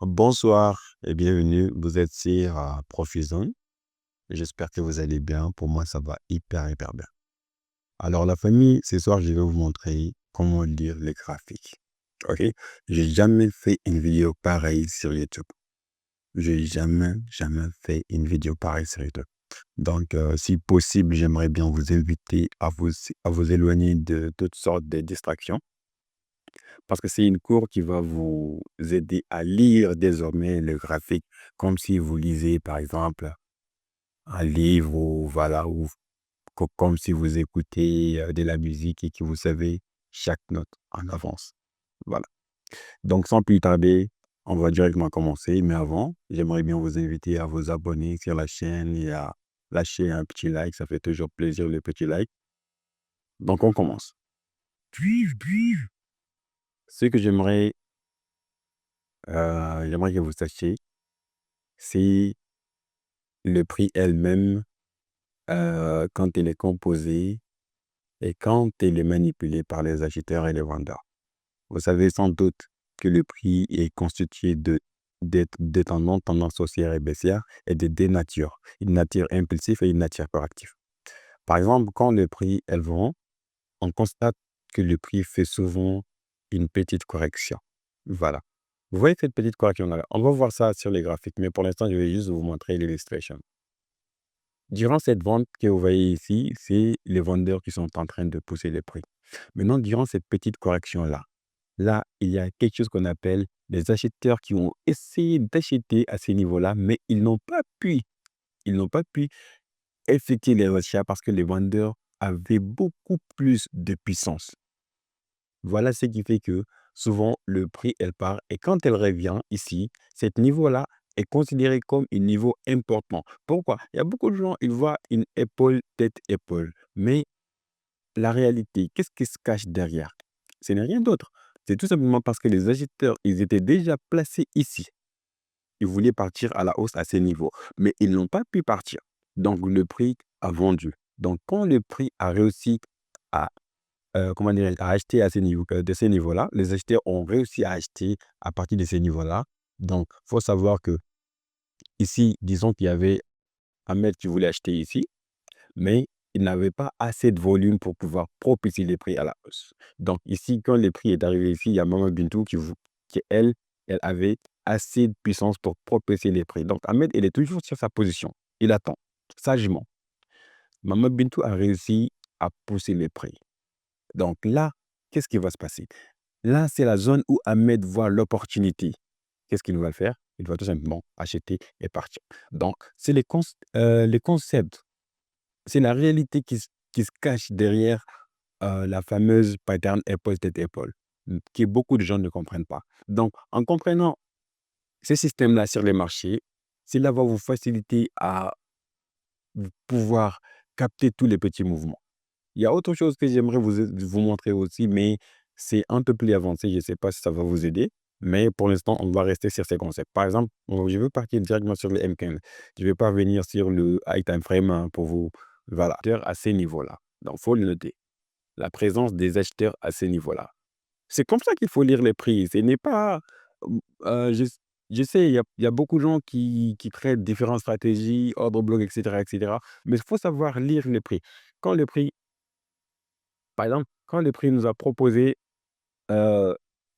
Bonsoir et bienvenue. Vous êtes sur Profizone. J'espère que vous allez bien. Pour moi, ça va hyper bien. Alors, la famille, ce soir, je vais vous montrer comment lire les graphiques. Ok? J'ai jamais fait une vidéo pareille sur YouTube. J'ai jamais fait une vidéo pareille sur YouTube. Donc, si possible, j'aimerais bien vous inviter à vous éloigner de toutes sortes de distractions parce que c'est une cour qui va vous aider à lire désormais le graphique comme si vous lisez, par exemple, un livre ou voilà, ou comme si vous écoutez de la musique et que vous savez chaque note en avance. Voilà. Donc, sans plus tarder, on va directement commencer. Mais avant, j'aimerais bien vous inviter à vous abonner sur la chaîne et à lâcher un petit like. Ça fait toujours plaisir, le petit like. Donc, on commence. Ce que j'aimerais que vous sachiez, c'est le prix elle-même quand il est composé et quand il est manipulé par les acheteurs et les vendeurs. Vous savez sans doute que le prix est constitué de tendances haussières et baissières et de deux natures, une nature impulsive et une nature proactive. Par exemple, quand le prix est vend, on constate que le prix fait souvent une petite correction. Voilà. Vous voyez cette petite correction là? On va voir ça sur les graphiques, mais pour l'instant, je vais juste vous montrer l'illustration. Durant cette vente que vous voyez ici, c'est les vendeurs qui sont en train de pousser les prix. Maintenant, durant cette petite correction-là, là, il y a quelque chose qu'on appelle les acheteurs qui ont essayé d'acheter à ces niveaux-là, mais ils n'ont pas pu. Ils n'ont pas pu effectuer les achats parce que les vendeurs avaient beaucoup plus de puissance. Voilà ce qui fait que souvent le prix, elle part et quand elle revient ici, cet niveau-là est considéré comme un niveau important. Pourquoi? Il y a beaucoup de gens, ils voient une épaule, tête-épaule. Mais la réalité, qu'est-ce qui se cache derrière? Ce n'est rien d'autre. C'est tout simplement parce que les agiteurs, ils étaient déjà placés ici. Ils voulaient partir à la hausse à ces niveaux, mais ils n'ont pas pu partir. Donc le prix a vendu. Donc quand le prix a réussi à comment dirais-je, à acheter à ces niveaux, de ces niveaux-là. Les acheteurs ont réussi à acheter à partir de ces niveaux-là. Donc, il faut savoir que ici, disons qu'il y avait Ahmed qui voulait acheter ici, mais il n'avait pas assez de volume pour pouvoir propulser les prix à la hausse. Donc, ici, quand le prix est arrivé ici, il y a Maman Bintou elle avait assez de puissance pour propulser les prix. Donc, Ahmed, il est toujours sur sa position. Il attend sagement. Maman Bintou a réussi à pousser les prix. Donc là, qu'est-ce qui va se passer? Là, c'est la zone où Ahmed voit l'opportunité. Qu'est-ce qu'il va faire? Il va tout simplement acheter et partir. Donc, c'est les concepts, c'est la réalité qui se cache derrière la fameuse pattern épaule-tête-épaule, que beaucoup de gens ne comprennent pas. Donc, en comprenant ce système-là sur les marchés, cela va vous faciliter à pouvoir capter tous les petits mouvements. Il y a autre chose que j'aimerais vous montrer aussi, mais c'est un peu plus avancé. Je ne sais pas si ça va vous aider, mais pour l'instant, on va rester sur ces concepts. Par exemple, je veux partir directement sur le M15. Je ne vais pas venir sur le high time frame pour vous. Voilà, acheteurs à ces niveaux-là. Donc, il faut le noter. La présence des acheteurs à ces niveaux-là. C'est comme ça qu'il faut lire les prix. Ce n'est pas. euh, je, je sais, il y a beaucoup de gens qui créent différentes stratégies, ordre bloc, etc. Mais il faut savoir lire les prix. Quand le prix Par exemple, quand le prix nous a proposé heu,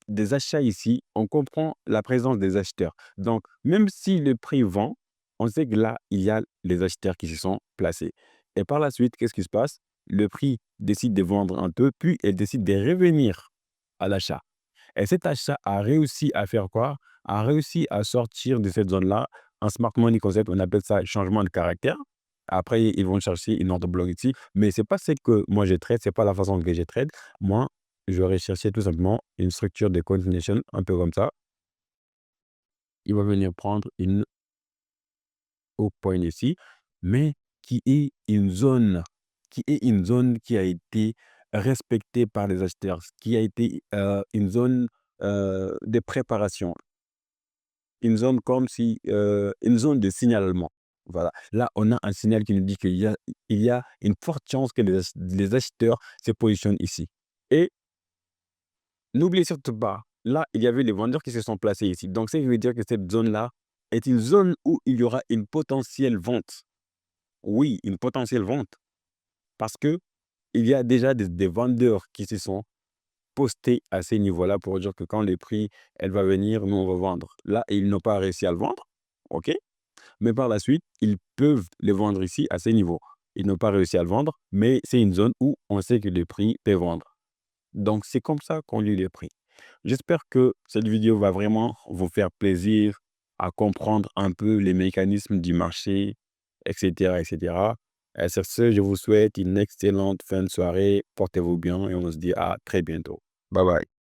des achats ici, on comprend la présence des acheteurs. Donc même si le prix vend, on sait que là, il y a les acheteurs qui se sont placés et par la suite, qu'est-ce qui se passe? Le prix décide de vendre un peu, puis elle décide de revenir à l'achat et cet achat a réussi à faire quoi? A réussi à sortir de cette zone-là. En smart money concept, on appelle ça changement de caractère. Après, ils vont chercher une ordre bloc ici, mais c'est pas ce que moi je trade, c'est pas la façon que je trade. Moi, j'aurais cherché tout simplement une structure de continuation, un peu comme ça. Il va venir prendre une haut point ici, mais qui est une zone, qui a été respectée par les acheteurs, qui a été une zone de préparation, une zone comme si, une zone de signalement. Voilà. Là, on a un signal qui nous dit qu'il y a une forte chance que les acheteurs se positionnent ici. Et n'oubliez surtout pas, là, il y avait les vendeurs qui se sont placés ici. Donc, ça veut dire que cette zone-là est une zone où il y aura une potentielle vente. Oui, une potentielle vente. Parce que il y a déjà des vendeurs qui se sont postés à ces niveaux-là pour dire que quand le prix, elle va venir, nous, on va vendre. Là, ils n'ont pas réussi à le vendre. OK? Mais par la suite, ils peuvent le vendre ici à ces niveaux. Ils n'ont pas réussi à le vendre, mais c'est une zone où on sait que le prix peut vendre. Donc, c'est comme ça qu'on lit les prix. J'espère que cette vidéo va vraiment vous faire plaisir à comprendre un peu les mécanismes du marché, etc., etc. Et sur ce, je vous souhaite une excellente fin de soirée. Portez-vous bien et on se dit à très bientôt. Bye bye.